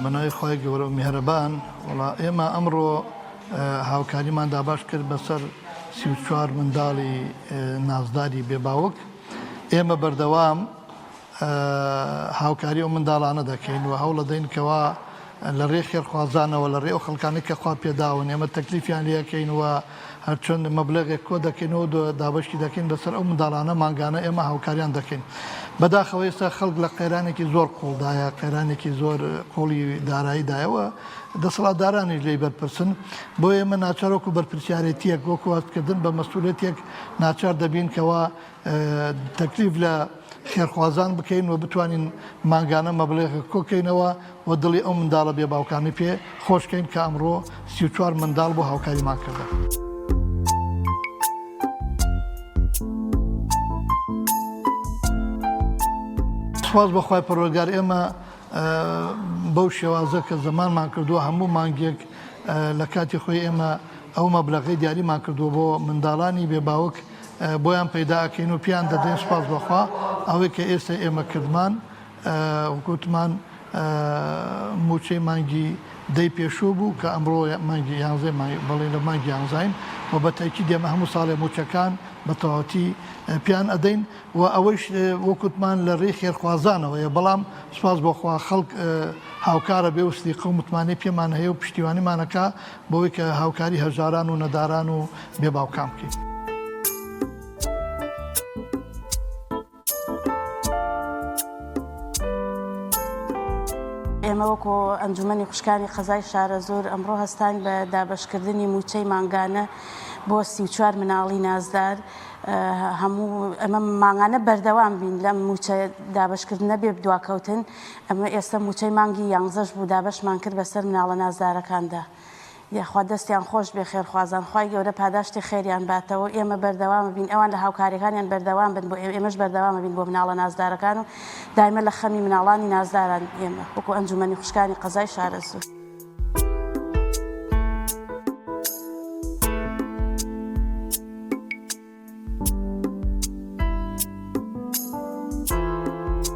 بەناوی خۆی گەورە و میهرەبان وڵا ئێمە ئەمڕۆ هاوکاریمان داباش کرد بەسەر 34 منداڵی نازداری بێباوک. ئێمە بەردەوام هاوکاری ئەو منداڵانە دەکەین و هەوڵ دەدەین کەوا لە ڕێ خێرخوازانەوە لە ڕێ ئەو خەڵکانی کە خوا پێداون ئێمە تەکلیفیان لەکەین و هەرچەند مەبلەغێک کۆ دەکەینەوە دابشتی دەکەین بەسەر ئەو منداڵانە مانگانە ئێمە هاوکاریان دەکەین. بەداخەوە ئێستا خەڵک لە قەیرانێکی زۆر قوڵدایە، قەیرانێکی زۆر قۆڵی داراییدایەوە دەسەڵاتدارانیش لێی بەرپرسن، بۆ ئێمە ناچارۆکو بەرپرسیارەتیەک وەکو وازکردن بە مەسئولیەتێک ناچار دەبین کەوا تەکلیف لە خێرخوازان بکەین و بتوانین مانگانە مەبلەغێک کۆکەینەوە و دڵی ئەو منداڵە بێباوکانی پێ خۆشکەین کە ئەمڕۆ 34 منداڵ بۆ هاوکاریمان کردە. سپاس بەخوای پەروەردگار ئێمە بەو شێوازە کە زەمانمان کردووە هەموو مانگێک لە کاتی خۆی ئێمە ئەو مەبلەغەی دیاریمان کردووە بۆ منداڵانی بێباوک بۆیان پەیداکەین و پیان دەدەین سپاس بەخوا ئەوەی کە ئێستا ئێمە کردمان وەکوتمان موچەی مانگی دەی پێشوو بوو کە ئەمڕۆ مانگی یانزەی بەڵێ لە مانگی یانزاین و بە تاکید ئێمە هەموو ساڵێ موچەکان بە تەواوەتی پیان ئەدەین و ئەوەش وەکوتمان لە ڕێی خێرخوازانەوەیە، بەڵام سپاس بۆخوا خەڵک هاوکارە بێوستی قەومتمانەی پێمان هەیە و پشتیوانیمانەکە بۆەوەی کە هاوکاری هەژاران و نەداران و بێباوکان بکەین. ئێمە وەکو ئەنجومەنی خوشکانی قەزای شارە زۆر ئەمڕۆ هەستان بە دابەشکردنی موچەی مانگانە بۆ 34 مناڵی نازدار. هەموو ئەمە مانگانە بەردەوام بین لەم موچە دابشکردنە بێ دواکەوتن. ئەمە ئێستا موچەی مانگی یانزەش بوو دابشمان کرد بەسەر مناڵە نازدارەکاندا. یاخوا دەستیان خۆش بێ خێرخوازان، خوای گەورە پاداشتی خێریان باتەوە. ئێمە بەردەوامە بین، ئەوان لە هاوکاریەکانیان بەردەوام بن بۆ ئێمەش بەردەوامە بین بۆ مناڵە نازدارەکان و دایمە لە خەمی مناڵانی نازداران ئێمە وەکو ئەنجومەنی خوشکانی قەزای شارە زۆر.